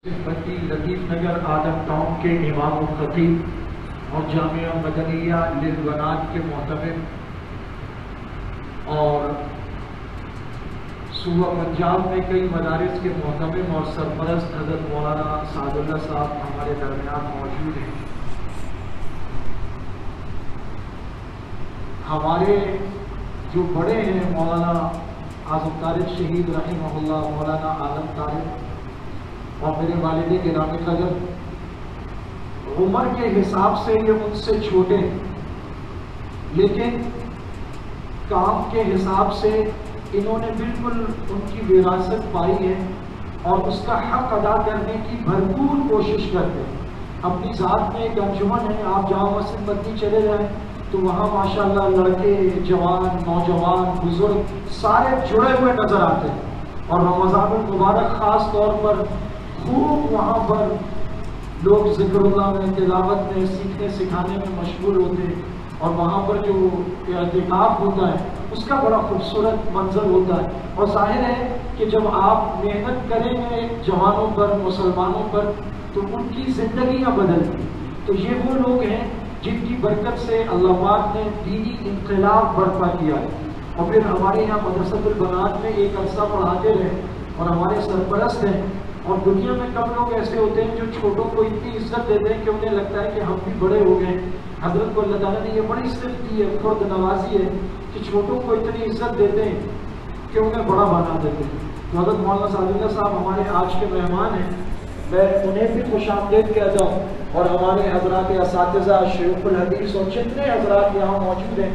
तिब्बती लतीफ़ नगर आदम टाउन के इमाम और खतीब और जामिया मदनिया लिल बनात के मोहतमिम और सूबा पंजाब में कई मदारिस के मोहतमिम और सरपरस्त हज़रत मौलाना सादुल्लाह साहब हमारे दरमियान मौजूद हैं। हमारे जो बड़े हैं मौलाना आज़म तारिक शहीद रहीमहुल्लाह, मौलाना आलम तारिक और मेरे वालिद गिरामी कदर उम्र के हिसाब से ये मुझसे छोटे, लेकिन काम के हिसाब से इन्होंने बिल्कुल उनकी विरासत पाई है और उसका हक अदा करने की भरपूर कोशिश करते हैं। अपनी ज़ात में एक अंजुमन है, आप जामा मस्जिद मदनी चले जाएं तो वहाँ माशाल्लाह लड़के, जवान, नौजवान, बुजुर्ग सारे जुड़े हुए नज़र आते हैं और रमज़ानुल मुबारक ख़ास तौर पर खूब वहाँ पर लोग ज़िक्रुल्लाह में, तिलावत में, सीखने सिखाने में मशगूल होते हैं और वहाँ पर जो इत्तिकाफ़ होता है उसका बड़ा खूबसूरत मंजर होता है। और जाहिर है कि जब आप मेहनत करेंगे जवानों पर, मुसलमानों पर, तो उनकी ज़िंदगियाँ बदलती। तो ये वो लोग हैं जिनकी बरकत से अल्लाह पाक ने दीनी इनकलाब बर्पा किया है। और फिर हमारे यहाँ मदरसतुल बनात में एक अरसा पढ़ाते रहे और हमारे सरपरस्त हैं। और दुनिया में कम लोग ऐसे होते हैं जो छोटों को इतनी इज्जत देते हैं कि उन्हें लगता है कि हम भी बड़े हो गए। हजरत को अल्लाह ताला ने ये बड़ी सिर्फ दी है, खुद नवाजी है कि छोटों को इतनी इज्जत देते हैं कि उन्हें बड़ा बना देते हैं। तो हजरत मौलाना सादुल्लाह साहब हमारे आज के मेहमान हैं, मैं उन्हें भी खुशामदीद कहता हूँ और हमारे हजरात असातिज़ा, शैखुल हदीस और जितने हजरात यहाँ मौजूद हैं,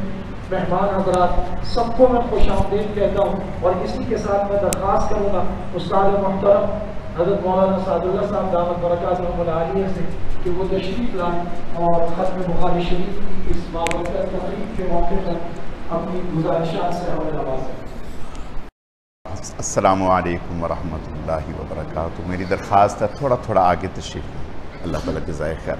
मेहमान हजरात, सबको मैं खुशामदीद कहता हूँ। और इसी के साथ मैं दरख्वास्त करूँगा उस्ताद मोहतरम हज़रत मौलाना सादुल्लाह साहब दामत बरकातुहुल आलिया से कि वो तशरीफ़ लाएँ और ख़त्म बुखारी शरीफ की इस बाबरकत तकरीब के मौके पर अपनी गुज़ारिशात से हमें नवाज़ें। अस्सलामु अलैकुम वरहमतुल्लाहि वबरकातुहू। मेरी दरख्वास्त है थोड़ा थोड़ा आगे तशरीफ़ लें। अल्लाह ताला जज़ाए खैर।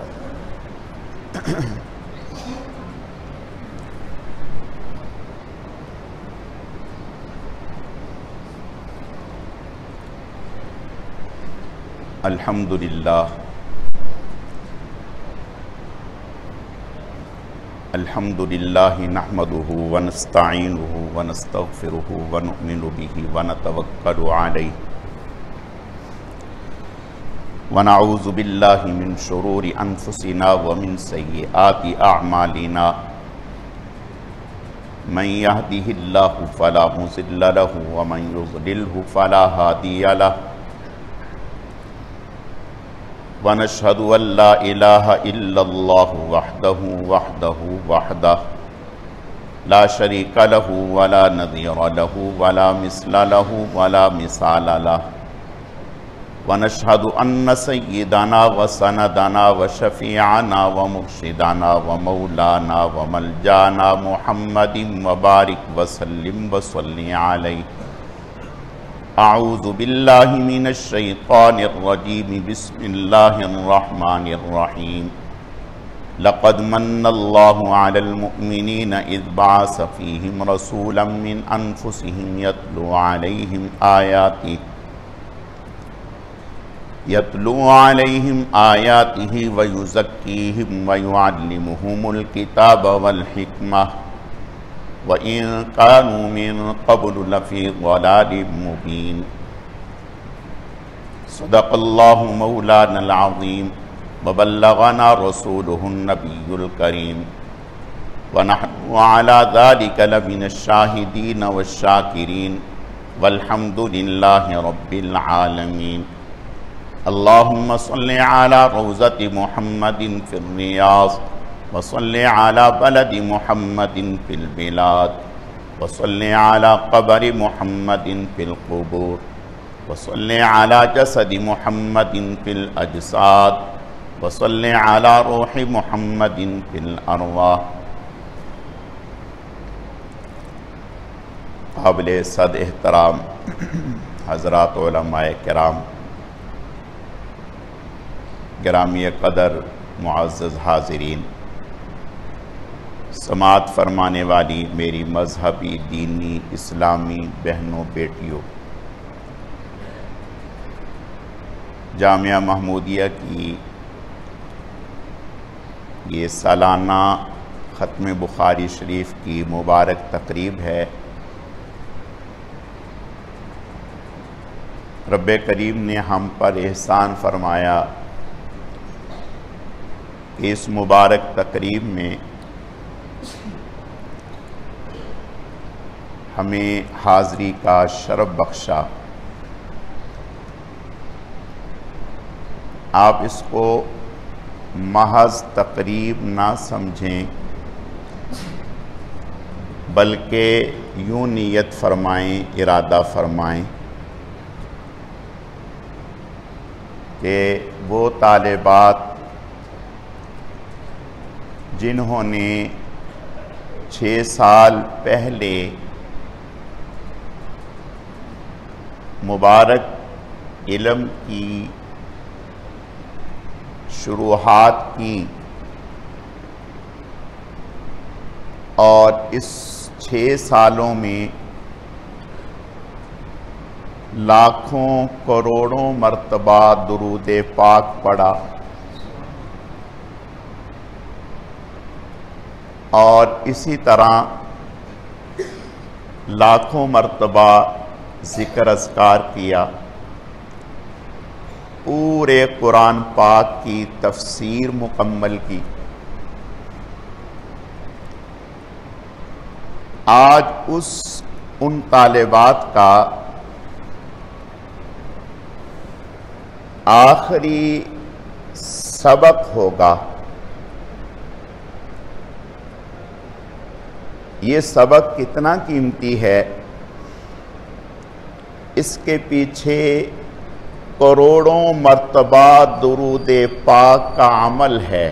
अल्हम्दुलिल्लाह अल्हम्दुलिल्लाहि नहमदुहु व नस्तईनुहु व नस्तगफिरुहु व नुमिनु बिही व नतवक्कलु अलैहि व नऊज़ु बिल्लाहि मिन शुरूरि अनफुसिना व मिन सय्यिआति अअमालिना मन यहदिहिल्लाहु फला मुज़िल्ल लहु व मन युज़लिल्हु फला हादिय लहु व नशहदु अल्ला इलाहा इल्लल्लाहु वहदहु ला शरीका लहु वला नज़ीर लहु वला मिस्ला लहु वला मिसाल लहु व नशहदु अन्न सय्यिदना व सनदना व शफ़ीअना व मुर्शिदना व मौलाना व मलजाना मुहम्मदिन व बारिक व सल्लिम व सल्लि अलैहि। अऊज़ु बिल्लाहि मिनश शैतानिर रजीम। बिस्मिल्लाहिर रहमानिर रहीम। लक़द मन्नल्लाहु अलल मुअ्मिनीना इज़ बअस फ़ीहिम रसूलन मिन अनफुसिहिम यत्लू अलैहिम आयातिही व युज़क्कीहिम व युअल्लिमुहुमुल किताब वल हिकमह व इन कानू मिन क़ब्लु लफ़ी ज़लालिम मुबीन। सदक़ल्लाहु मौलानल अज़ीम व बल्लग़ना रसूलुहुन नबियुल करीम व नहनु अला ज़ालिका लमिनश शाहिदीन वश्शाकिरीन वल्हम्दुलिल्लाहि रब्बिल आलमीन। अल्लाहुम्मा सल्लि अला रौज़ति मुहम्मदिन फिर रियाज़ व सल्लि अला बलदि मुहम्मदिन फिल बिलाद व सल्लि अला क़ब्रि मुहम्मदिन फिल क़ुबूर व सल्लि अला जसदि मुहम्मदिन फिल अजसाद व सल्लि अला रूहि मुहम्मदिन फिल अरवाह। काबिल सद एहतराम हज़रात उलमाए किराम, गिरामी क़दर मुअज़्ज़ज़ हाज़िरीन, समात फरमाने वाली मेरी मजहबी, दीनी, इस्लामी बहनों बेटियों, जामिया महमूदिया की ये सालाना ख़त्म बुखारी शरीफ की मुबारक तकरीब है। रब्बे करीम ने हम पर एहसान फरमाया कि इस मुबारक तकरीब में हमें हाज़री का शरफ बख्शा। आप इसको महज तकरीब ना समझें, बल्कि यूँ नीयत फरमाएं, इरादा फरमाएं कि वो तालिबात जिन्होंने 6 साल पहले मुबारक इल्म की शुरुआत की और इस 6 सालों में लाखों करोड़ों मर्तबा दुरूद पाक पढ़ा और इसी तरह लाखों मर्तबा ज़िक्र अज़कार किया, पूरे कुरान पाक की तफसीर मुकम्मल की। आज उन तालिबात का आखिरी सबक होगा। ये सबक कितना कीमती है, इसके पीछे करोड़ों मर्तबा दुरूद पाक का अमल है,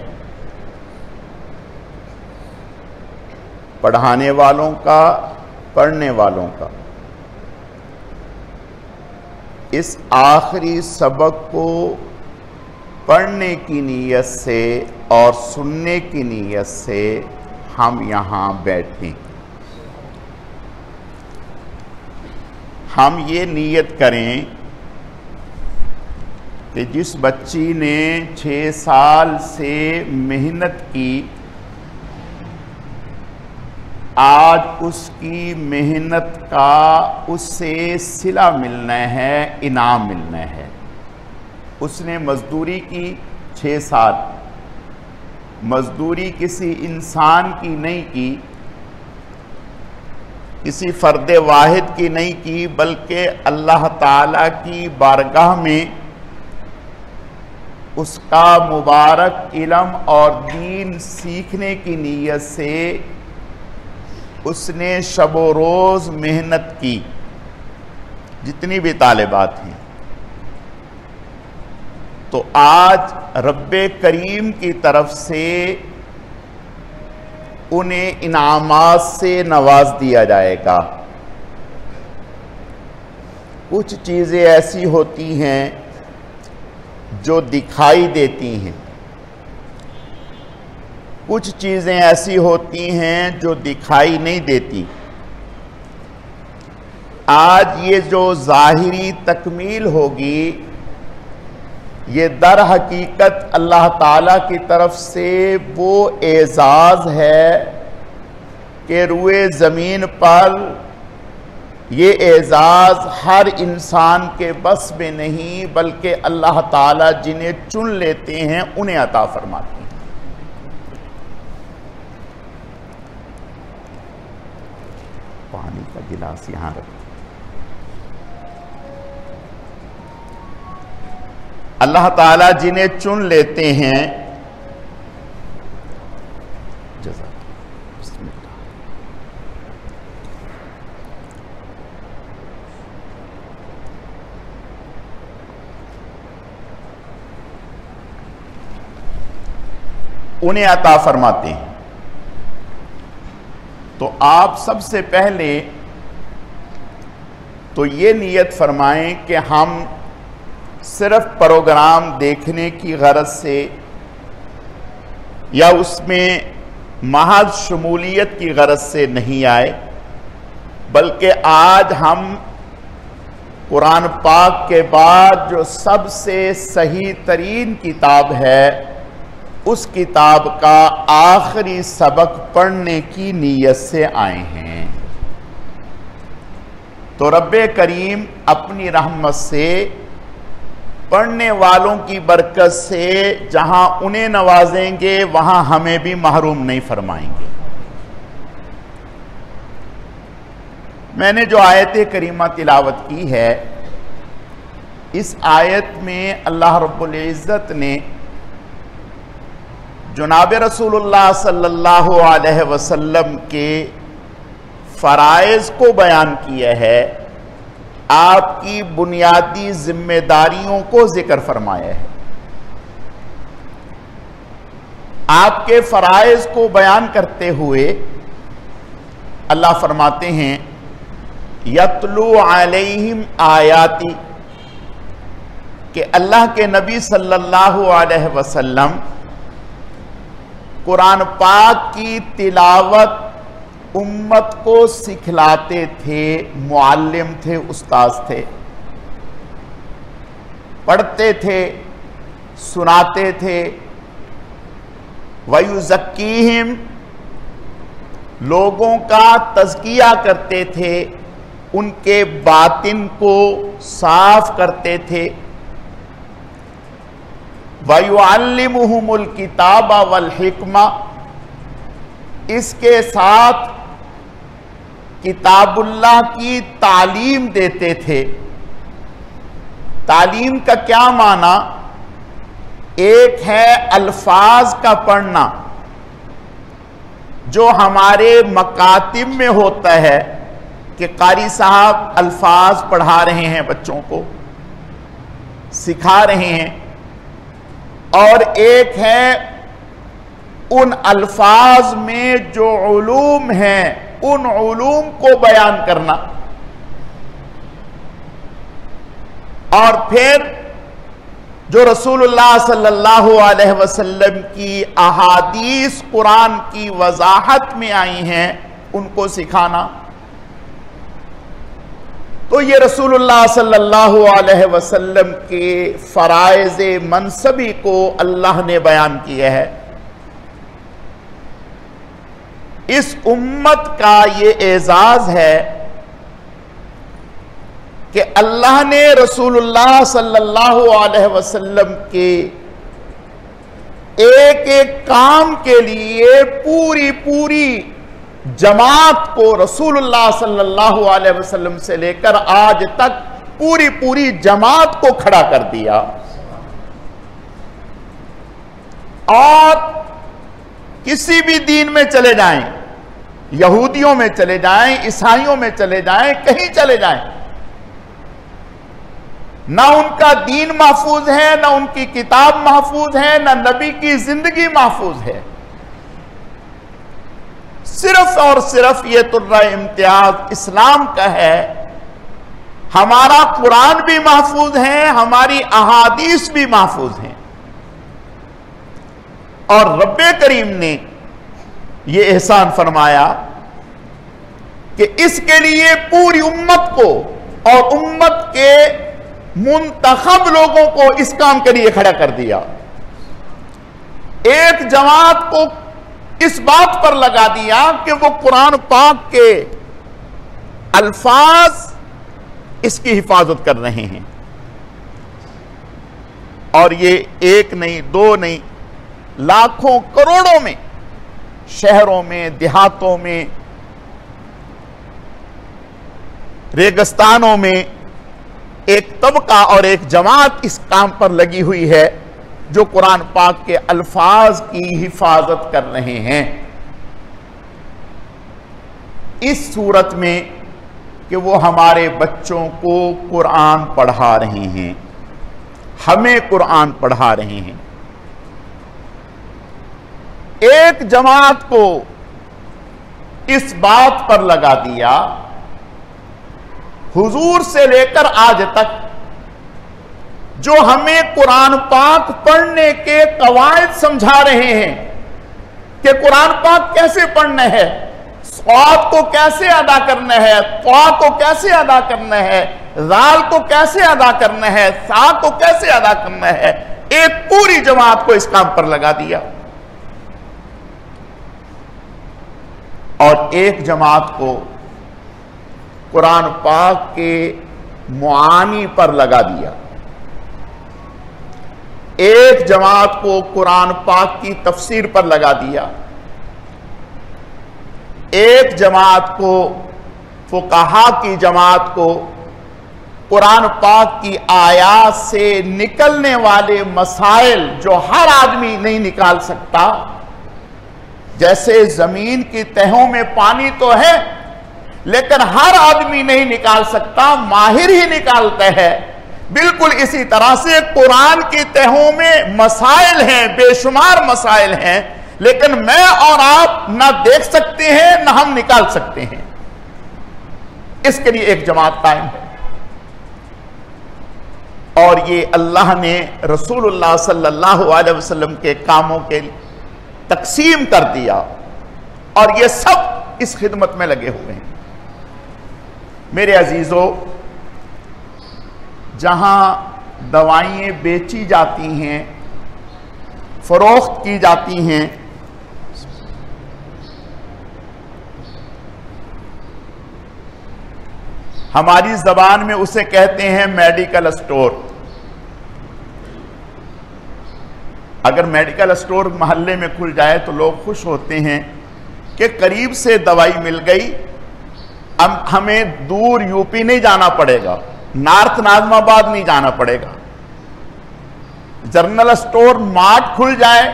पढ़ाने वालों का, पढ़ने वालों का। इस आखिरी सबक को पढ़ने की नीयत से और सुनने की नीयत से हम यहाँ बैठे। हम ये नीयत करें कि जिस बच्ची ने 6 साल से मेहनत की, आज उसकी मेहनत का उससे सिला मिलना है, इनाम मिलना है। उसने मजदूरी की 6 साल, मजदूरी किसी इंसान की नहीं की, किसी फ़र्द वाहिद की नहीं की, बल्कि अल्लाह ताला की बारगाह में उसका मुबारक इल्म और दीन सीखने की नीयत से उसने शबो रोज़ मेहनत की। जितनी भी तालिबात हैं, तो आज रब्बे करीम की तरफ से उन्हें इनामात से नवाज दिया जाएगा। कुछ चीज़ें ऐसी होती हैं जो दिखाई देती हैं, कुछ चीज़ें ऐसी होती हैं जो दिखाई नहीं देती। आज ये जो ज़ाहिरी तकमील होगी, ये दर हकीकत अल्लाह ताला की तरफ से वो एजाज़ है कि रुए ज़मीन पर ये एजाज़ हर इंसान के बस में नहीं, बल्कि अल्लाह ताला जिन्हें चुन लेते हैं उन्हें अता फरमाते हैं। पानी का गिलास यहाँ रख। अल्लाह ताला जिन्हें चुन लेते हैं, उन्हें अता फरमाते हैं। तो आप सबसे पहले तो ये नियत फरमाएं कि हम सिर्फ प्रोग्राम देखने की गरज से या उसमें महज शमूलियत की गरज से नहीं आए, बल्कि आज हम कुरान पाक के बाद जो सबसे सही तरीन किताब है, उस किताब का आखिरी सबक पढ़ने की नीयत से आए हैं। तो रब्बे करीम अपनी रहमत से, पढ़ने वालों की बरकत से जहां उन्हें नवाजेंगे वहां हमें भी महरूम नहीं फरमाएंगे। मैंने जो आयत करीमा तिलावत की है, इस आयत में अल्लाह रब्बुल इज़्ज़त ने जनाब रसूलुल्लाह सल्लल्लाहु अलैहि वसल्लम के फ़राइज़ को बयान किया है, आपकी बुनियादी जिम्मेदारियों को जिक्र फरमाया है। आपके फ़राइज़ को बयान करते हुए अल्लाह फरमाते हैं, यतलू अलैहिम आयाती, कि अल्लाह के नबी सल्लल्लाहु अलैहि वसल्लम कुरान पाक की तिलावत उम्मत को सिखलाते थे, मुअल्लिम थे, उस्ताद थे, पढ़ते थे, सुनाते थे। वयुज़क्कीहिम, लोगों का तज़किया करते थे, उनके बातिन को साफ करते थे। वयुअल्लिमुहुमुल किताबा वल हिक्मा, इसके साथ किताबुल्लाह की तालीम देते थे। तालीम का क्या माना? एक है अल्फाज का पढ़ना, जो हमारे मकातिब में होता है कि कारी साहब अल्फाज पढ़ा रहे हैं, बच्चों को सिखा रहे हैं। और एक है उन अल्फाज में जो उलूम हैं, उन उलूम को बयान करना। और फिर जो रसूलुल्लाह सल्लल्लाहु अलैहि वसल्लम की अहादीस कुरान की वजाहत में आई हैं, उनको सिखाना। तो ये रसूलुल्लाह सल्लल्लाहु अलैहि वसल्लम के फराइज़ मनसबी को अल्लाह ने बयान किया है। इस उम्मत का ये एजाज है कि अल्लाह ने रसूलुल्लाह सल्लल्लाहु अलैहि वसल्लम के एक एक काम के लिए पूरी पूरी जमात को, रसूलुल्लाह सल्लल्लाहु अलैहि वसल्लम से लेकर आज तक पूरी पूरी जमात को खड़ा कर दिया। और किसी भी दीन में चले जाएं, यहूदियों में चले जाएं, ईसाइयों में चले जाएं, कहीं चले जाएं, ना उनका दीन महफूज है, ना उनकी किताब महफूज है, ना नबी की जिंदगी महफूज है। सिर्फ और सिर्फ ये तुर्रा इम्तियाज इस्लाम का है। हमारा कुरान भी महफूज है, हमारी अहादीस भी महफूज हैं। और रब्बे करीम ने ये एहसान फरमाया कि इसके लिए पूरी उम्मत को और उम्मत के मुंतखब लोगों को इस काम के लिए खड़ा कर दिया। एक जमात को इस बात पर लगा दिया कि वो कुरान पाक के अल्फाज इसकी हिफाजत कर रहे हैं। और ये एक नहीं, दो नहीं, लाखों करोड़ों में, शहरों में, देहातों में, रेगिस्तानों में एक तबका और एक जमात इस काम पर लगी हुई है, जो कुरान पाक के अल्फाज की हिफाजत कर रहे हैं। इस सूरत में कि वो हमारे बच्चों को कुरान पढ़ा रहे हैं, हमें कुरान पढ़ा रहे हैं। एक जमात को इस बात पर लगा दिया, हुजूर से लेकर आज तक जो हमें कुरान पाक पढ़ने के कवायद समझा रहे हैं कि कुरान पाक कैसे पढ़ना है, स्वाद को कैसे अदा करना है, त्वा को कैसे अदा करना है, जाल को कैसे अदा करना है, सा को कैसे अदा करना है, एक पूरी जमात को इस काम पर लगा दिया। और एक जमात को कुरान पाक के मुआनी पर लगा दिया, एक जमात को कुरान पाक की तफसीर पर लगा दिया, एक जमात को फुकाहा की जमात को कुरान पाक की आयात से निकलने वाले मसाइल जो हर आदमी नहीं निकाल सकता, जैसे जमीन की तहों में पानी तो है लेकिन हर आदमी नहीं निकाल सकता, माहिर ही निकालता है, बिल्कुल इसी तरह से कुरान की तहों में मसाइल हैं, बेशुमार मसाइल हैं, लेकिन मैं और आप ना देख सकते हैं ना हम निकाल सकते हैं। इसके लिए एक जमात कायम है और ये अल्लाह ने रसूलुल्लाह सल्लल्लाहु अलैहि वसल्लम के कामों के तकसीम कर दिया और ये सब इस खिदमत में लगे हुए हैं। मेरे अजीजों, जहां दवाइयां बेची जाती हैं, फरोख्त की जाती हैं, हमारी जबान में उसे कहते हैं मेडिकल स्टोर। अगर मेडिकल स्टोर मोहल्ले में खुल जाए तो लोग खुश होते हैं कि करीब से दवाई मिल गई, अब हमें दूर यूपी नहीं जाना पड़ेगा, नॉर्थ नाजमाबाद नहीं जाना पड़ेगा। जनरल स्टोर मार्ट खुल जाए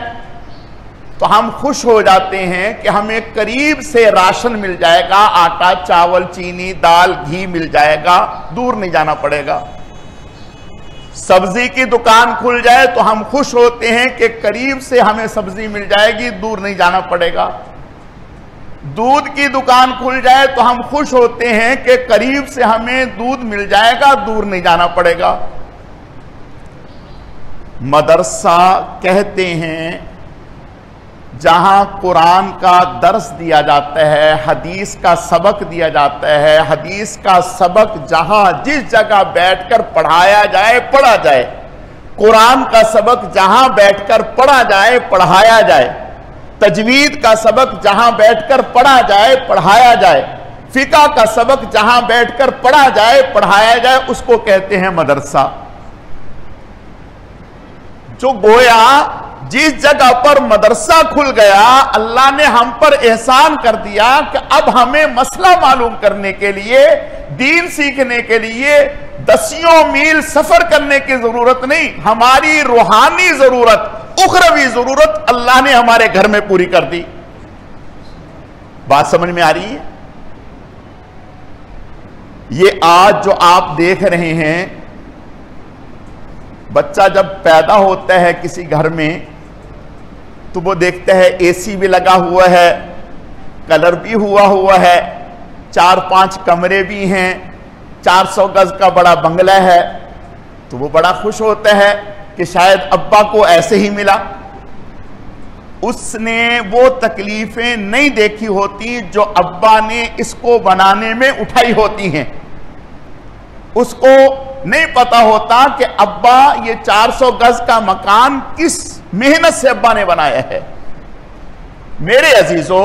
तो हम खुश हो जाते हैं कि हमें करीब से राशन मिल जाएगा, आटा, चावल, चीनी, दाल, घी मिल जाएगा, दूर नहीं जाना पड़ेगा। सब्जी की दुकान खुल जाए तो हम खुश होते हैं कि करीब से हमें सब्जी मिल जाएगी, दूर नहीं जाना पड़ेगा। दूध की दुकान खुल जाए तो हम खुश होते हैं कि करीब से हमें दूध मिल जाएगा, दूर नहीं जाना पड़ेगा। मदरसा कहते हैं जहां कुरान का दर्स दिया जाता है, हदीस का सबक दिया जाता है, हदीस का सबक जहां जिस जगह बैठकर पढ़ाया जाए, पढ़ा जाए, कुरान का सबक जहां बैठकर पढ़ा जाए, पढ़ाया जाए, तजवीद का सबक जहां बैठकर पढ़ा जाए, पढ़ाया जाए, फिका का सबक जहां बैठकर पढ़ा जाए, पढ़ाया जाए, उसको कहते हैं मदरसा। जो गोया जिस जगह पर मदरसा खुल गया, अल्लाह ने हम पर एहसान कर दिया कि अब हमें मसला मालूम करने के लिए, दीन सीखने के लिए दसियों मील सफर करने की जरूरत नहीं, हमारी रूहानी जरूरत, उखरवी जरूरत अल्लाह ने हमारे घर में पूरी कर दी। बात समझ में आ रही है? ये आज जो आप देख रहे हैं, बच्चा जब पैदा होता है किसी घर में तो वो देखता है एसी भी लगा हुआ है, कलर भी हुआ है, 4-5 कमरे भी हैं, 400 गज का बड़ा बंगला है, तो वो बड़ा खुश होता है कि शायद अब्बा को ऐसे ही मिला। उसने वो तकलीफें नहीं देखी होती जो अब्बा ने इसको बनाने में उठाई होती हैं। उसको नहीं पता होता कि अब्बा ये 400 गज का मकान किस मेहनत से अब्बा ने बनाया है। मेरे अजीजों,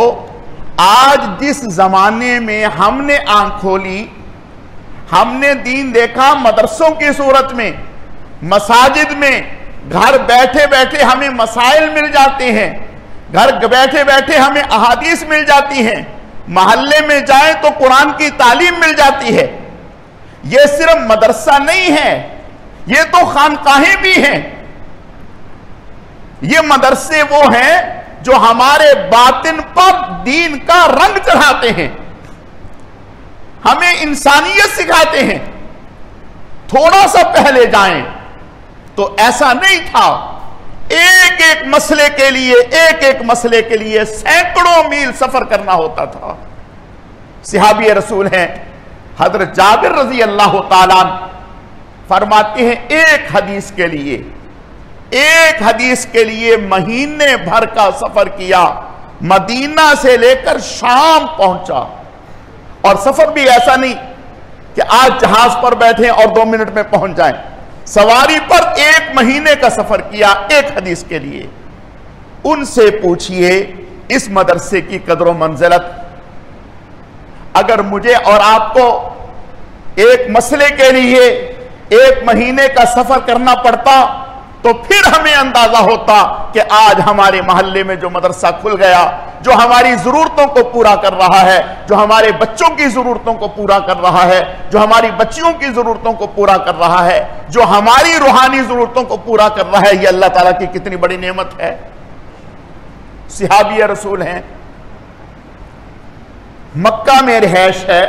आज जिस जमाने में हमने आंख खोली, हमने दीन देखा मदरसों की सूरत में, मसाजिद में, घर बैठे बैठे हमें मसाइल मिल जाते हैं, घर बैठे बैठे हमें अहादीस मिल जाती हैं, मोहल्ले में जाए तो कुरान की तालीम मिल जाती है। यह सिर्फ मदरसा नहीं है, ये तो खानकाहें भी हैं। ये मदरसे वो हैं जो हमारे बातिन पर दीन का रंग चढ़ाते हैं, हमें इंसानियत सिखाते हैं। थोड़ा सा पहले जाएं तो ऐसा नहीं था, एक एक मसले के लिए, एक एक मसले के लिए सैकड़ों मील सफर करना होता था। सहाबी रसूल हैं हजरत जाबिर रजी अल्लाह ताला फरमाते हैं, एक हदीस के लिए महीने भर का सफर किया, मदीना से लेकर शाम पहुंचा। और सफर भी ऐसा नहीं कि आज जहाज पर बैठे और 2 मिनट में पहुंच जाएं। सवारी पर 1 महीने का सफर किया एक हदीस के लिए। उनसे पूछिए इस मदरसे की कदर मंजिलत। अगर मुझे और आपको एक मसले के लिए 1 महीने का सफर करना पड़ता तो फिर हमें अंदाजा होता कि आज हमारे मोहल्ले में जो मदरसा खुल गया, जो हमारी जरूरतों को पूरा कर रहा है, जो हमारे बच्चों की जरूरतों को पूरा कर रहा है, जो हमारी बच्चियों की जरूरतों को पूरा कर रहा है, जो हमारी रूहानी जरूरतों को पूरा कर रहा है, यह अल्लाह ताला की कितनी बड़ी नेमत है। सहाबी रसूल हैं, मक्का में रिहाइश है।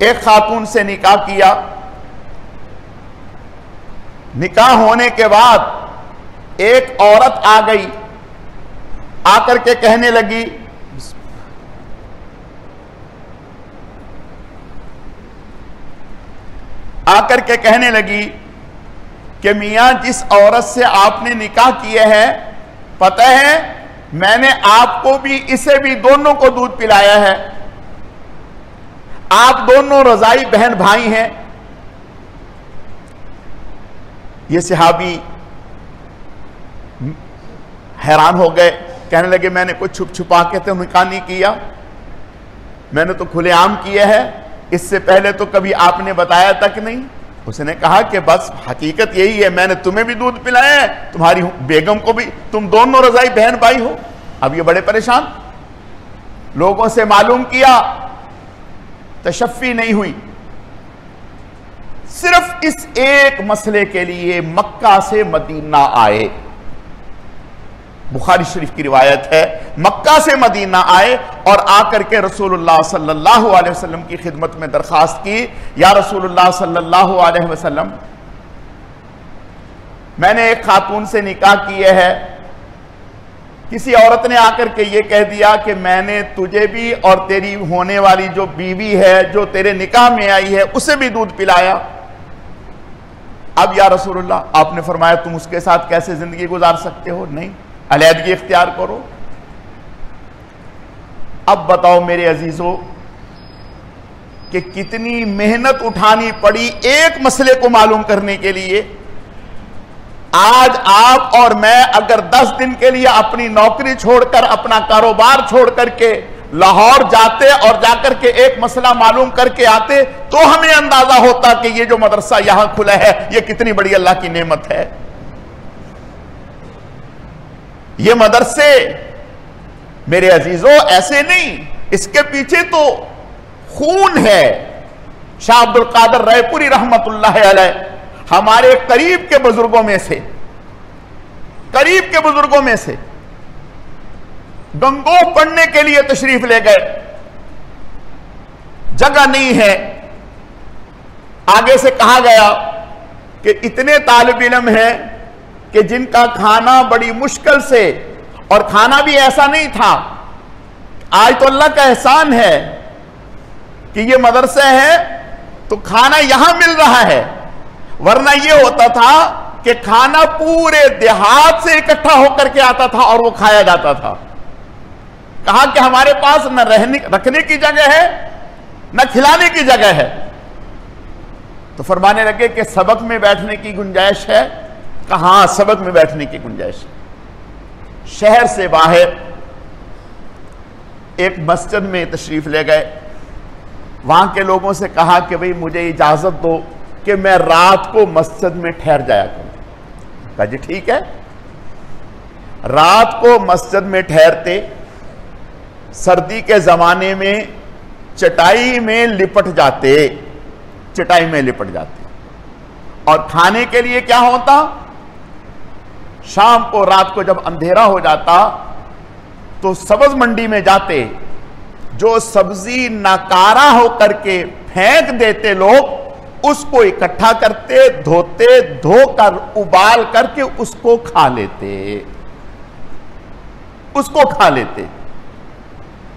एक खातून से निकाह किया। निकाह होने के बाद एक औरत आ गई, आकर के कहने लगी, कि मियां जिस औरत से आपने निकाह किए हैं, पता है मैंने आपको भी इसे भी दोनों को दूध पिलाया है, आप दोनों रजाई बहन भाई हैं। ये सहाबी हैरान हो गए, कहने लगे मैंने कुछ छुप छुपा के तो निकाह नहीं किया, मैंने तो खुलेआम किया है, इससे पहले तो कभी आपने बताया तक नहीं। उसने कहा कि बस हकीकत यही है, मैंने तुम्हें भी दूध पिलाया है, तुम्हारी बेगम को भी, तुम दोनों रजाई बहन भाई हो। अब ये बड़े परेशान, लोगों से मालूम किया, तशफ़ी नहीं हुई। सिर्फ इस एक मसले के लिए मक्का से मदीना आए। बुखारी शरीफ की रिवायत है, मक्का से मदीना आए और आकर के रसूलुल्लाह सल्लल्लाहु अलैहि वसल्लम की खिदमत में दरखास्त की, या रसूलुल्लाह सल्लल्लाहु अलैहि वसल्लम, मैंने एक खातून से निकाह किए है। किसी औरत ने आकर के ये कह दिया कि मैंने तुझे भी और तेरी होने वाली जो बीवी है, जो तेरे निकाह में आई है, उसे भी दूध पिलाया। अब या रसूलुल्लाह, आपने फरमाया तुम उसके साथ कैसे जिंदगी गुजार सकते हो? नहीं, अलहदगी इख्तियार करो। अब बताओ मेरे अजीजों कि कितनी मेहनत उठानी पड़ी एक मसले को मालूम करने के लिए। आज आप और मैं अगर 10 दिन के लिए अपनी नौकरी छोड़कर, अपना कारोबार छोड़ करके लाहौर जाते और जाकर के एक मसला मालूम करके आते, तो हमें अंदाजा होता कि ये जो मदरसा यहां खुला है, ये कितनी बड़ी अल्लाह की नेमत है। ये मदरसे मेरे अजीजों ऐसे नहीं, इसके पीछे तो खून है। शाह अब्दुल कादिर रायपुरी रहमतुल्लाह अलैह हमारे करीब के बुजुर्गों में से गंगोह पढ़ने के लिए तशरीफ ले गए, जगह नहीं है। आगे से कहा गया कि इतने तालिब इल्म हैं कि जिनका खाना बड़ी मुश्किल से, और खाना भी ऐसा नहीं था, आज तो अल्लाह का एहसान है कि ये मदरसा है तो खाना यहां मिल रहा है, वरना ये होता था कि खाना पूरे देहात से इकट्ठा होकर के आता था और वो खाया जाता था। कहा कि हमारे पास न रखने की जगह है, न खिलाने की जगह है। तो फरमाने लगे कि सबक में बैठने की गुंजाइश है। कहां सबक में बैठने की गुंजाइश? शहर से बाहर एक मस्जिद में तशरीफ ले गए। वहां के लोगों से कहा कि भाई मुझे इजाजत दो कि मैं रात को मस्जिद में ठहर जाया करूं। कहा जी ठीक है। रात को मस्जिद में ठहरते, सर्दी के जमाने में चटाई में लिपट जाते, और खाने के लिए क्या होता, शाम को रात को जब अंधेरा हो जाता तो सब्ज मंडी में जाते, जो सब्जी नाकारा होकर के फेंक देते लोग, उसको इकट्ठा करते, धोते, धोकर उबाल करके उसको खा लेते।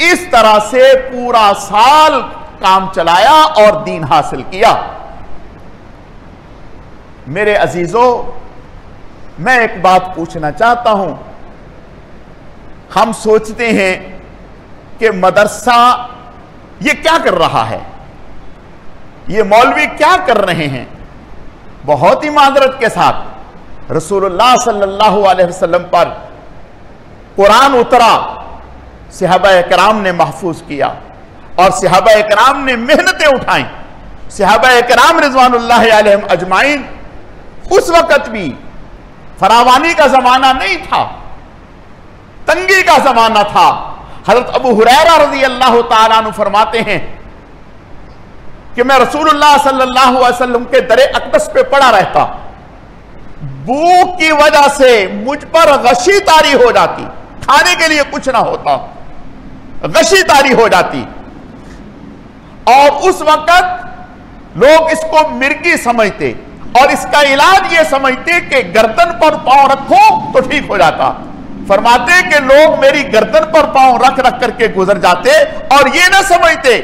इस तरह से पूरा साल काम चलाया और दीन हासिल किया। मेरे अजीजों, मैं एक बात पूछना चाहता हूं, हम सोचते हैं कि मदरसा ये क्या कर रहा है, ये मौलवी क्या कर रहे हैं। बहुत ही माजरत के साथ रसूलुल्लाह सल्लल्लाहु अलैहि वसल्लम पर कुरान उतरा, सहाबा-ए-किराम ने महफूज किया और सहाबा-ए-किराम ने मेहनतें उठाई। सहाबा-ए-किराम रिज़वानुल्लाहि अलैहिम अजमाइन, उस वक्त भी फरावानी का जमाना नहीं था, तंगी का जमाना था। हजरत अबू हुरैरा रज़ी अल्लाह तआला अन्हु फरमाते हैं कि मैं रसूलुल्लाह सल्लल्लाहु अलैहि वसल्लम के दरे अक़दस पे पड़ा रहता, भूख की वजह से मुझ पर गशी तारी हो जाती, खाने के लिए कुछ ना होता, गशी तारी हो जाती। और उस वक्त लोग इसको मिर्गी समझते और इसका इलाज ये समझते कि गर्दन पर पांव रखो तो ठीक हो जाता। फरमाते कि लोग मेरी गर्दन पर पांव रख रख करके गुजर जाते और ये ना समझते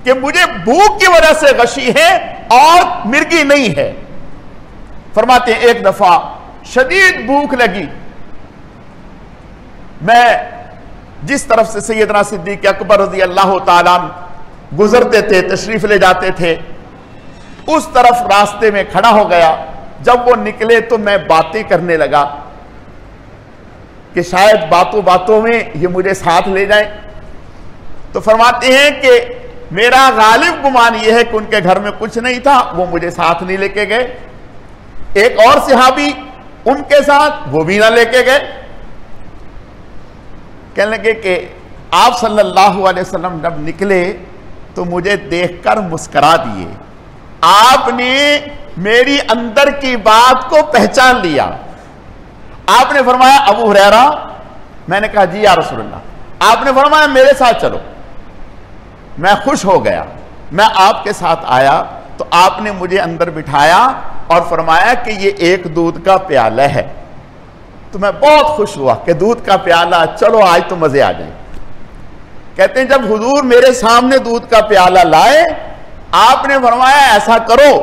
कि मुझे भूख की वजह से गशी है और मिर्गी नहीं है। फरमाते एक दफा शदीद भूख लगी, मैं जिस तरफ से सैयदना सिद्दीक अकबर रज़ी अल्लाह तआला अन्हु गुजरते थे, तशरीफ ले जाते थे, उस तरफ रास्ते में खड़ा हो गया। जब वो निकले तो मैं बातें करने लगा कि शायद बातों बातों में ये मुझे साथ ले जाए। तो फरमाते हैं कि मेरा गालिब गुमान यह है कि उनके घर में कुछ नहीं था, वो मुझे साथ नहीं लेके गए। एक और सहाबी उनके साथ, वो भी ना लेके गए। कहने लगे कि आप सल्लल्लाहु अलैहि वसल्लम जब निकले तो मुझे देखकर मुस्कुरा दिए, आपने मेरी अंदर की बात को पहचान लिया। आपने फरमाया अबू हुरैरा, मैंने कहा जी या रसूलल्लाह। आपने फरमाया मेरे साथ चलो। मैं खुश हो गया, मैं आपके साथ आया तो आपने मुझे अंदर बिठाया और फरमाया कि ये एक दूध का प्याला है। तो मैं बहुत खुश हुआ कि दूध का प्याला, चलो आज तो मजे आ जाए। कहते हैं जब हुजूर मेरे सामने दूध का प्याला लाए, आपने फरमाया ऐसा करो,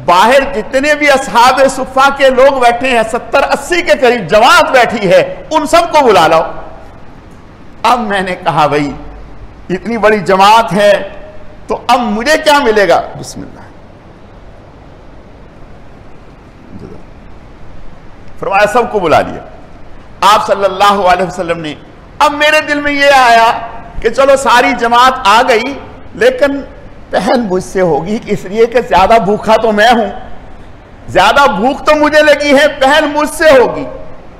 बाहर जितने भी असहाबे सुफ़ा के लोग बैठे हैं, 70-80 के करीब जमात बैठी है, उन सबको बुला लो। अब मैंने कहा भाई इतनी बड़ी जमात है तो अब मुझे क्या मिलेगा। बिस्मिल्लाह, फरमाया सबको बुला दिया। आप सल्लल्लाहु अलैहि वसल्लम ने, अब मेरे दिल में यह आया कि चलो सारी जमात आ गई, लेकिन पहल मुझसे होगी, इसलिए कि ज्यादा भूखा तो मैं हूं, ज्यादा भूख तो मुझे लगी है, पहल मुझसे होगी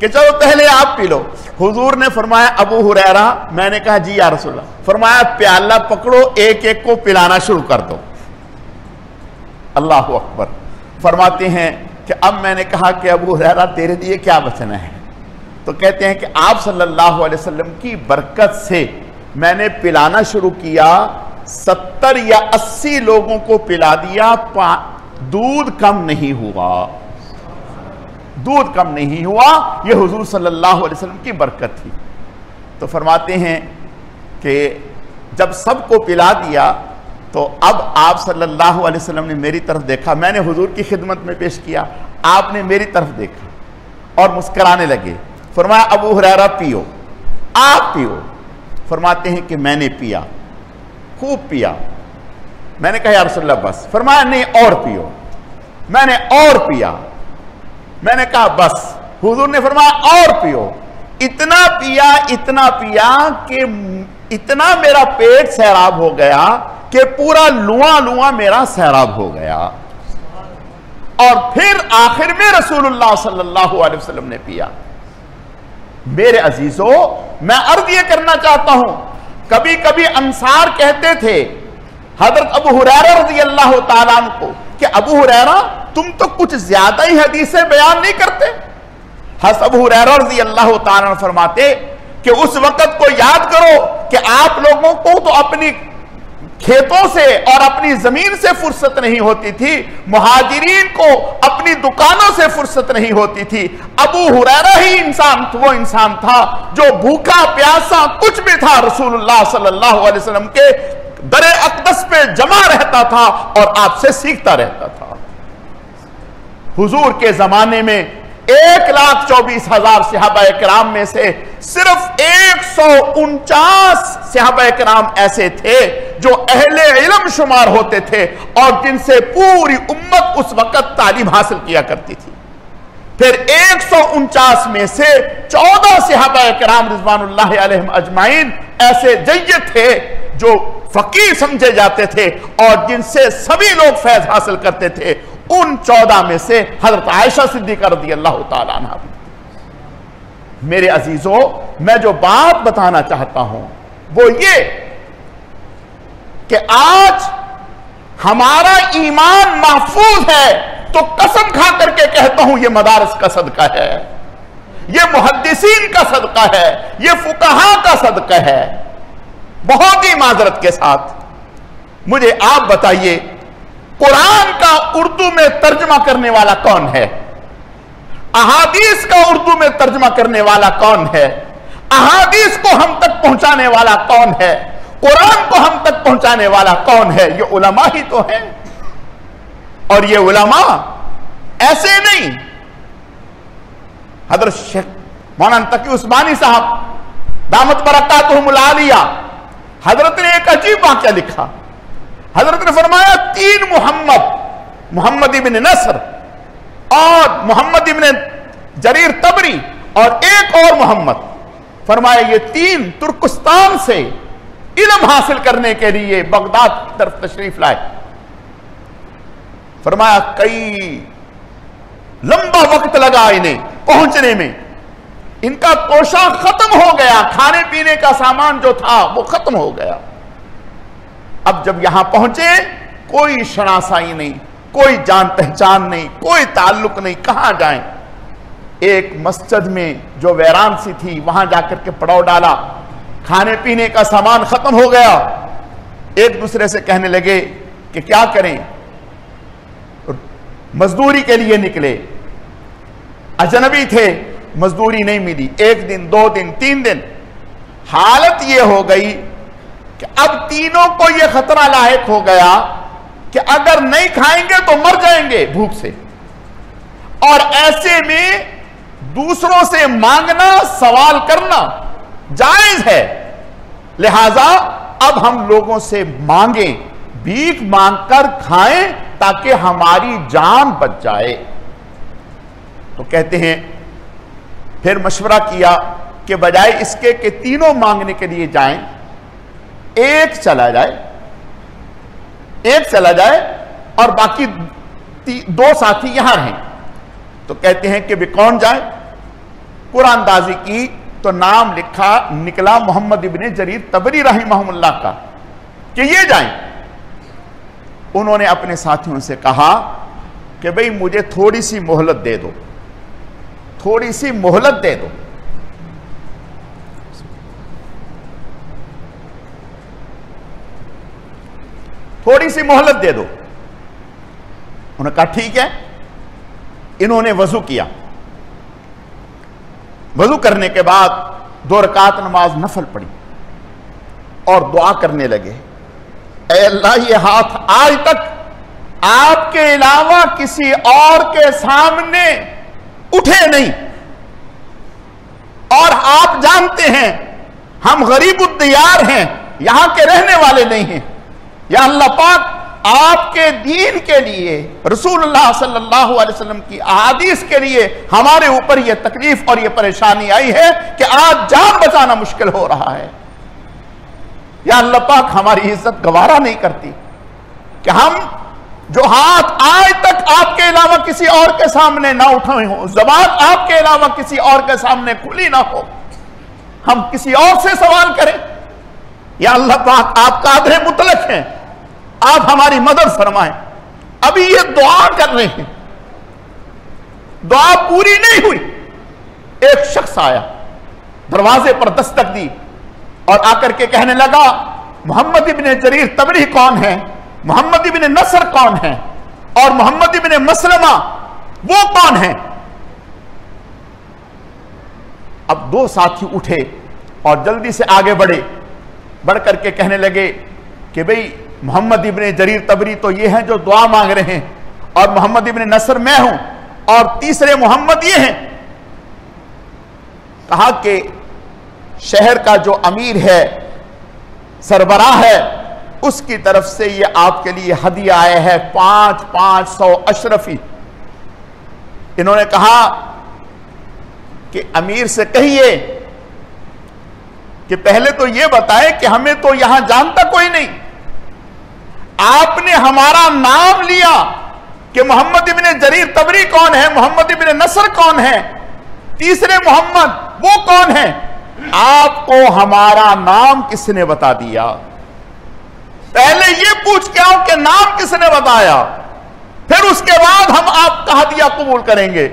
कि चलो पहले आप पी लो। हुजूर ने फरमाया अबू हुरैरा, मैंने कहा जी या रसूलल्लाह। फरमाया प्याला पकड़ो, एक एक को पिलाना शुरू कर दो। अल्लाह अकबर। फरमाते हैं कि अब मैंने कहा कि अबू हुरैरा तेरे लिए क्या बचना है। तो कहते हैं कि आप सल्लल्लाहु अलैहि वसल्लम की बरकत से मैंने पिलाना शुरू किया, 70 या 80 लोगों को पिला दिया, दूध कम नहीं हुआ, दूध कम नहीं हुआ। यह हुजूर सल्लल्लाहु अलैहि वसल्लम की बरकत थी। तो फरमाते हैं कि जब सबको पिला दिया तो अब आप सल्लल्लाहु अलैहि वसल्लम ने मेरी तरफ देखा, मैंने हुजूर की खिदमत में पेश किया, आपने मेरी तरफ देखा और मुस्कुराने लगे। फरमाया अबू हुरैरा पियो, आप पियो। फरमाते हैं कि मैंने पिया, खूब पिया। मैंने कहा या रसूलल्लाह बस। फरमाया नहीं और पियो। मैंने और पिया। मैंने कहा बस। हुजूर ने फरमाया और पियो। इतना पिया कि इतना मेरा पेट सैराब हो गया कि पूरा लुआ मेरा सैराब हो गया। और फिर आखिर में रसूलुल्लाह सल्लल्लाहु अलैहि वसल्लम ने पिया। मेरे अजीजों, मैं अर्ज ये करना चाहता हूं, कभी कभी अंसार कहते थे हजरत अबू हुरैरा रज़ी अल्लाह तआला अन्हु को कि अबू हुरैरा तुम तो कुछ ज्यादा ही हदीसें बयान नहीं करते। हज़रत अबू हुरैरा रज़ी अल्लाह तआला अन्हु फरमाते कि उस वक्त को याद करो कि आप लोगों को तो अपनी खेतों से और अपनी जमीन से फुर्सत नहीं होती थी, मुहाजिरीन को अपनी दुकानों से फुर्सत नहीं होती थी। अबू हुरैरा ही वो इंसान था जो भूखा प्यासा कुछ भी था, रसूलुल्लाह सल्लल्लाहु अलैहि वसल्लम के दरे अक़दस पे जमा रहता था और आपसे सीखता रहता था। हुजूर के जमाने में 1,24,000 सहाबा किराम में से सिर्फ 149 सहाबा किराम ऐसे थे जो अहले इल्म शुमार होते थे और जिनसे पूरी उम्मत उस वक्त तालीम हासिल किया करती थी। फिर 149 में से 14 सहाबा किराम रिज़वानुल्लाह अलैहिम अजमाइन ऐसे जय्यद थे जो फकीह समझे जाते थे और जिनसे सभी लोग फैज हासिल करते थे। उन 14 में से हजरत आयशा सिद्दीक़ा रज़ियल्लाहु ताला अन्हा भी। मेरे अजीजों, मैं जो बात बताना चाहता हूं वो ये कि आज हमारा ईमान महफूज है तो कसम खा करके कहता हूं ये मदारस का सदका है, ये मुहद्दिसीन का सदका है, ये फुकहा का सदका है। बहुत ही माजरत के साथ मुझे आप बताइए, कुरान का उर्दू में तर्जमा करने वाला कौन है? अहादीस का उर्दू में तर्जमा करने वाला कौन है? अहादीस को हम तक पहुंचाने वाला कौन है? कुरान को हम तक पहुंचाने वाला कौन है? ये उलमा ही तो है। और ये उलमा ऐसे नहीं, हजरत शेख मौलाना तकी उस्मानी साहब दामत बरकातुहुमुल आलिया, हजरत ने एक अजीब वाक़या लिखा। हजरत ने फरमाया 3 मोहम्मद इब्न नसर और मोहम्मद इब्न जरीर तबरी और एक और मोहम्मद, फरमाया ये 3 तुर्कस्तान से इल्म हासिल करने के लिए बगदाद की तरफ तशरीफ लाए। फरमाया कई लंबा वक्त लगा इन्हें पहुंचने में, इनका तोशा खत्म हो गया, खाने पीने का सामान जो था वो खत्म हो गया। अब जब यहां पहुंचे कोई शनासाई नहीं, कोई जान पहचान नहीं, कोई ताल्लुक नहीं, कहां जाएं। एक मस्जिद में जो वैरान सी थी वहां जाकर के पड़ाव डाला, खाने पीने का सामान खत्म हो गया। एक दूसरे से कहने लगे कि क्या करें, मजदूरी के लिए निकले, अजनबी थे, मजदूरी नहीं मिली। 1 दिन 2 दिन 3 दिन, हालत यह हो गई कि अब तीनों को यह खतरा लायक हो गया कि अगर नहीं खाएंगे तो मर जाएंगे भूख से, और ऐसे में दूसरों से मांगना, सवाल करना जायज है। लिहाजा अब हम लोगों से मांगे, भीख मांगकर खाएं ताकि हमारी जान बच जाए। तो कहते हैं फिर मशवरा किया कि बजाय इसके कि तीनों मांगने के लिए जाएं, एक चला जाए और बाकी 2 साथी यहां रहें। तो कहते हैं कि भी कौन जाए? कुरानदाजी की तो नाम निकला मोहम्मद इब्ने जरीर तबरी रहमहुल्लाह का कि ये जाएं। उन्होंने अपने साथियों से कहा कि भाई मुझे थोड़ी सी मोहलत दे दो, थोड़ी सी मोहलत दे दो। थोड़ी सी मोहलत दे दो। उन्होंने कहा ठीक है। इन्होंने वजू किया, वजू करने के बाद 2 रकात नमाज नफल पढ़ी और दुआ करने लगे, ऐ अल्लाह ये हाथ आज तक आपके अलावा किसी और के सामने उठे नहीं, और आप जानते हैं हम गरीबुद्दियार हैं, यहां के रहने वाले नहीं हैं। या अल्लाह पाक आपके दीन के लिए, रसूलुल्लाह सल्लल्लाहु अलैहि वसल्लम की अहादीस के लिए हमारे ऊपर यह तकलीफ और यह परेशानी आई है कि आज जान बचाना मुश्किल हो रहा है। या अल्लाह पाक हमारी इज्जत गवारा नहीं करती कि हम जो हाथ आज तक आपके अलावा किसी और के सामने ना उठाए हो, ज़बान आपके अलावा किसी और के सामने खुली ना हो, हम किसी और से सवाल करें। या अल्लाह पाक आप कादरे मुतलक हैं, आप हमारी मदद फरमाएं। अभी ये दुआ कर रहे हैं, दुआ पूरी नहीं हुई, एक शख्स आया, दरवाजे पर दस्तक दी और आकर के कहने लगा मोहम्मद इब्ने जरीर तबरी कौन है, मोहम्मद इब्ने नसर कौन है, और मोहम्मद इब्ने मसलमा वो कौन है। अब 2 साथी उठे और जल्दी से आगे बढ़ करके कहने लगे कि भाई मोहम्मद इब्ने जरीर तबरी तो ये हैं जो दुआ मांग रहे हैं, और मोहम्मद इब्ने नसर मैं हूं। और तीसरे मोहम्मद ये हैं। कहा कि शहर का जो अमीर है, सरबराह है, उसकी तरफ से ये आपके लिए हदिया आया है 500 अशरफी। इन्होंने कहा कि अमीर से कहिए कि पहले तो ये बताए कि हमें तो यहां जानता कोई नहीं, आपने हमारा नाम लिया कि मोहम्मद इब्ने जरीर तबरी कौन है, मोहम्मद इब्ने नसर कौन है, तीसरे मोहम्मद वो कौन है, आपको हमारा नाम किसने बता दिया? पहले ये पूछ के आओ कि नाम किसने बताया, फिर उसके बाद हम आपका हदिया कबूल करेंगे।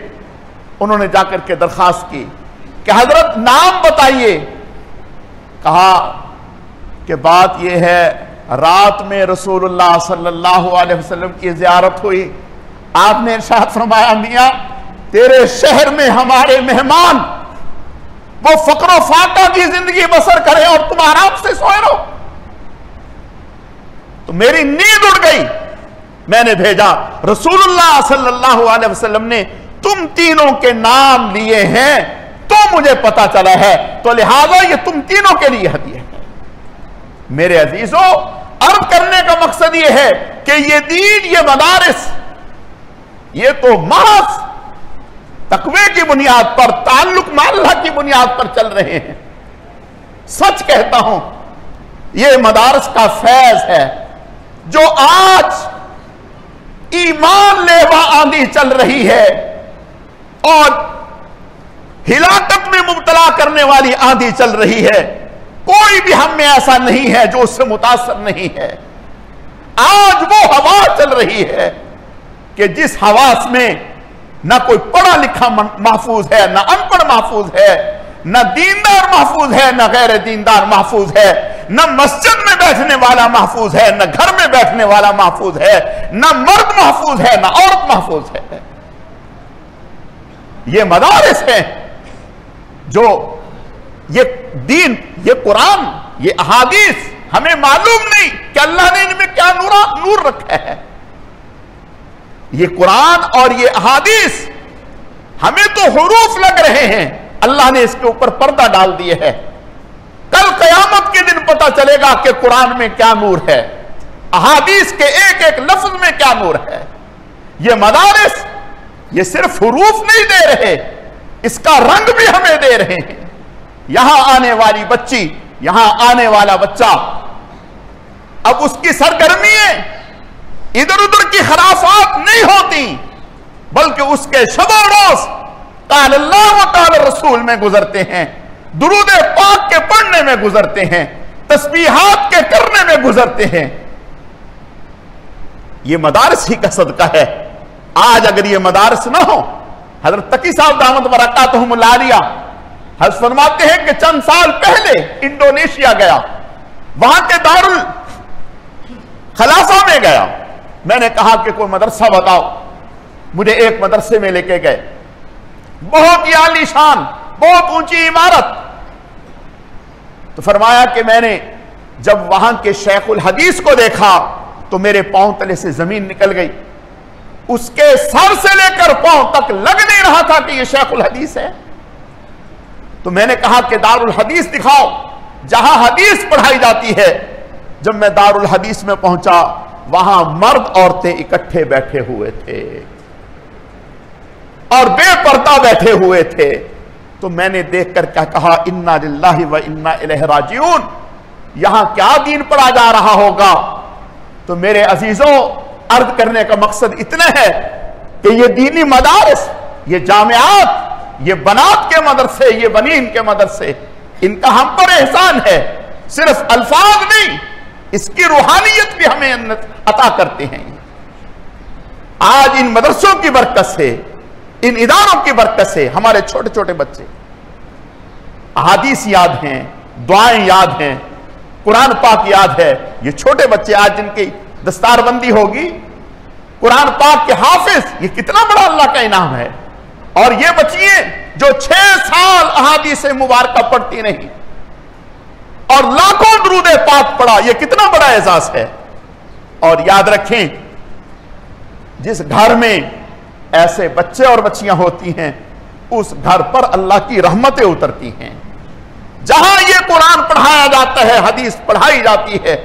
उन्होंने जाकर के दरखास्त की कि हजरत नाम बताइए। कहा कि बात यह है, रात में रसूलुल्लाह सल्लल्लाहु अलैहि वसल्लम की ज़ियारत हुई, आपने इरशाद फरमाया मियां तेरे शहर में हमारे मेहमान वो फक्र फाका की जिंदगी बसर करें और तुम आराम से सोए रहो। तो मेरी नींद उड़ गई, मैंने भेजा रसूलुल्लाह सल्लल्लाहु अलैहि वसल्लम ने तुम तीनों के नाम लिए हैं तो मुझे पता चला है, तो लिहाजा ये तुम तीनों के लिए हदिया है। मेरे अजीजों, अर्ज करने का मकसद ये है कि ये दीन, ये मदारिस, ये तो महज तकवे की बुनियाद पर, ताल्लुक में अल्लाह की बुनियाद पर चल रहे हैं। सच कहता हूं, ये मदारिस का फैज है जो आज ईमान लेवा आंधी चल रही है और हिलाकत में मुब्तला करने वाली आंधी चल रही है। कोई भी हम में ऐसा नहीं है जो उससे मुतासर नहीं है। आज वो हवा चल रही है कि जिस हवास में ना कोई पढ़ा लिखा महफूज है, ना अनपढ़ महफूज है, ना दीनदार महफूज है, ना गैर दीनदार महफूज है, ना मस्जिद में बैठने वाला महफूज है, ना घर में बैठने वाला महफूज है, ना मर्द महफूज है, ना औरत महफूज है। ये मदारिस हैं जो ये दीन, ये कुरान, ये अहादीस हमें मालूम नहीं कि अल्लाह ने इनमें क्या नूर रखा है। ये कुरान और ये अहादीस हमें तो हुरूफ लग रहे हैं, अल्लाह ने इसके ऊपर पर्दा डाल दिए है। कल कयामत के दिन पता चलेगा कि कुरान में क्या नूर है, अहादीस के एक एक लफ्ज में क्या नूर है। ये मदारिस ये सिर्फ हुरूफ नहीं दे रहे, इसका रंग भी हमें दे रहे हैं। यहां आने वाली बच्ची, यहां आने वाला बच्चा, अब उसकी सरगर्मियां इधर उधर की खराफात नहीं होती, बल्कि उसके शबो रोज काल अल्लाह व काल रसूल में गुजरते हैं, दुरूद पाक के पढ़ने में गुजरते हैं, तस्बीहात के करने में गुजरते हैं। ये मदारिस ही का सदका है। आज अगर ये मदारिस ना हो, हजरत तकी साहब दामद बरकातहुमुल आलिया हज फरमाते हैं कि चंद साल पहले इंडोनेशिया गया, वहां के दारुल खलासा में गया। मैंने कहा कि कोई मदरसा बताओ, मुझे एक मदरसे में लेके गए, बहुत ही आलीशान, बहुत ऊंची इमारत। तो फरमाया कि मैंने जब वहां के शेखुल हदीस को देखा तो मेरे पांव तले से जमीन निकल गई। उसके सर से लेकर पांव तक लग नहीं रहा था कि यह शेखुल हदीस है। तो मैंने कहा कि दारुल हदीस दिखाओ जहां हदीस पढ़ाई जाती है। जब मैं दारुल हदीस में पहुंचा, वहां मर्द औरतें इकट्ठे बैठे हुए थे और बेपर्दा बैठे हुए थे। तो मैंने देखकर क्या कहा, इन्ना लिल्लाहि व इन्ना इलैहि राजिऊन, यहां क्या दीन पढ़ा जा रहा होगा। तो मेरे अजीजों, अर्ज करने का मकसद इतना है कि ये दीनी मदारिस, ये जामियात, ये बनात के मदरसे, ये बनीन के मदरसे, इनका हम पर एहसान है। सिर्फ अल्फाज नहीं, इसकी रूहानियत भी हमें अता करते हैं। आज इन मदरसों की बरकत से, इन इदारों की बरकत से हमारे छोटे छोटे बच्चे अहादीस याद हैं, दुआएं याद हैं, कुरान पाक याद है। ये छोटे बच्चे आज जिनकी दस्तारबंदी होगी, कुरान पाक के हाफिज, ये कितना बड़ा अल्लाह का इनाम है। और ये बच्चियां जो 6 साल अहादीस मुबारका पढ़ती नहीं और लाखों दुरूद पाक पढ़ा, ये कितना बड़ा एजाज है। और याद रखें, जिस घर में ऐसे बच्चे और बच्चियां होती हैं, उस घर पर अल्लाह की रहमतें उतरती हैं। जहां ये कुरान पढ़ाया जाता है, हदीस पढ़ाई जाती है,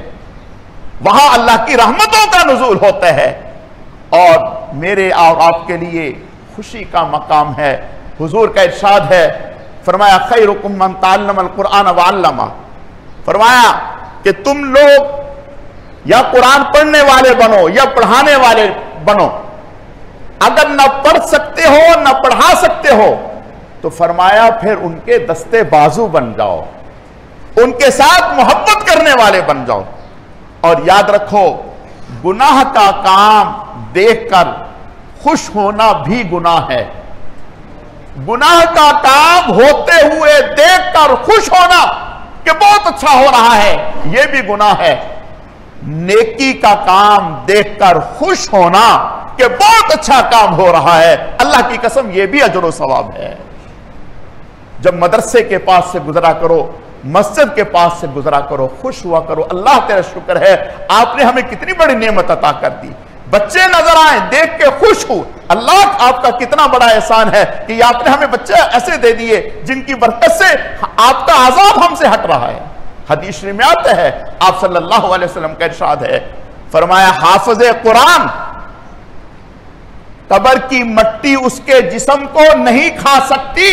वहां अल्लाह की रहमतों का नुज़ूल होता है और मेरे और आपके लिए खुशी का मकाम है। हुजूर का इरशाद है, फरमाया खैरुकुम मन तअल्लमल कुरान व अल्लमा, फरमाया कि तुम लोग या कुरान पढ़ने वाले बनो या पढ़ाने वाले बनो। अगर न पढ़ सकते हो न पढ़ा सकते हो तो फरमाया फिर उनके दस्ते बाजू बन जाओ, उनके साथ मोहब्बत करने वाले बन जाओ। और याद रखो, गुनाह का काम देखकर खुश होना भी गुनाह है। गुनाह का काम होते हुए देखकर खुश होना कि बहुत अच्छा हो रहा है, यह भी गुनाह है। नेकी का काम देखकर खुश होना कि बहुत अच्छा काम हो रहा है, अल्लाह की कसम यह भी अजर व सवाब है। जब मदरसे के पास से गुजरा करो, मस्जिद के पास से गुजरा करो, खुश हुआ करो, अल्लाह तेरा शुक्र है आपने हमें कितनी बड़ी नेमत अता कर दी। बच्चे नजर आए, देख के खुश हो, अल्लाह आपका कितना बड़ा एहसान है कि आपने हमें बच्चे ऐसे दे दिए जिनकी बरकत से आपका अजाब हमसे हट रहा है। हदीस में आता है, आप सल्लल्लाहु अलैहि वसल्लम का इरशाद है, फरमाया हाफिज़े कुरान कब्र की मट्टी उसके जिस्म को नहीं खा सकती।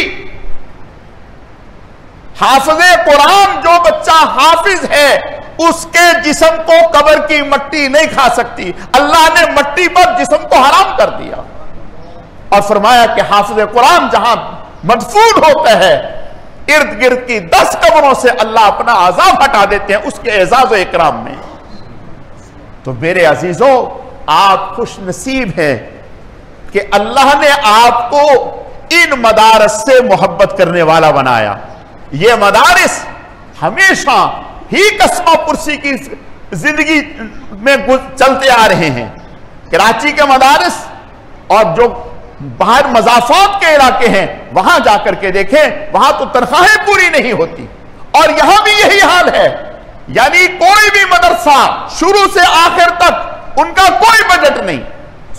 हाफिज़े कुरान जो बच्चा हाफिज है उसके जिस्म को कब्र की मट्टी नहीं खा सकती। अल्लाह ने मट्टी पर जिस्म को हराम कर दिया और फरमाया कि हाफिज़े कुरान जहां मदफून होता है, इर्द गिर्द की 10 कब्रों से अल्लाह अपना अजाब हटा देते हैं उसके एजाज व इकराम में। तो मेरे अजीजों, आप खुश नसीब हैं कि अल्लाह ने आपको इन मदारस से मोहब्बत करने वाला बनाया। ये मदारिस हमेशा ही कस्मा पुरसी की जिंदगी में चलते आ रहे हैं। कराची के मदारिस और जो बाहर मजाफात के इलाके हैं वहां जाकर के देखें, वहां तो तनख्वाहें पूरी नहीं होती और यहां भी यही हाल है। यानी कोई भी मदरसा शुरू से आखिर तक उनका कोई बजट नहीं,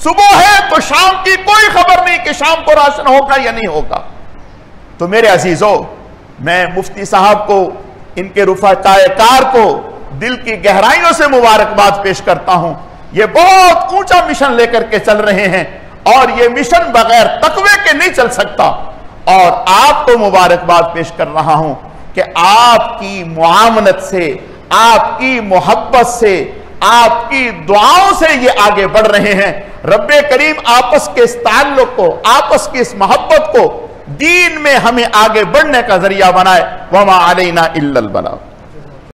सुबह है तो शाम की कोई खबर नहीं कि शाम को राशन होगा या नहीं होगा। तो मेरे अजीजों, मैं मुफ्ती साहब को, इनके रुफाकाए कार को दिल की गहराइयों से मुबारकबाद पेश करता हूं। ये बहुत ऊंचा मिशन लेकर के चल रहे हैं और ये मिशन बगैर तकवे के नहीं चल सकता। और आपको मुबारकबाद पेश कर रहा हूं कि आपकी मुआवनत से, आपकी मोहब्बत से, आपकी दुआओं से ये आगे बढ़ रहे हैं। रब्बे करीम आपस के इस ताल्लुक को, आपस की इस मोहब्बत को दीन में हमें आगे बढ़ने का जरिया बनाए। वमा अलैना इल्लल बलाग।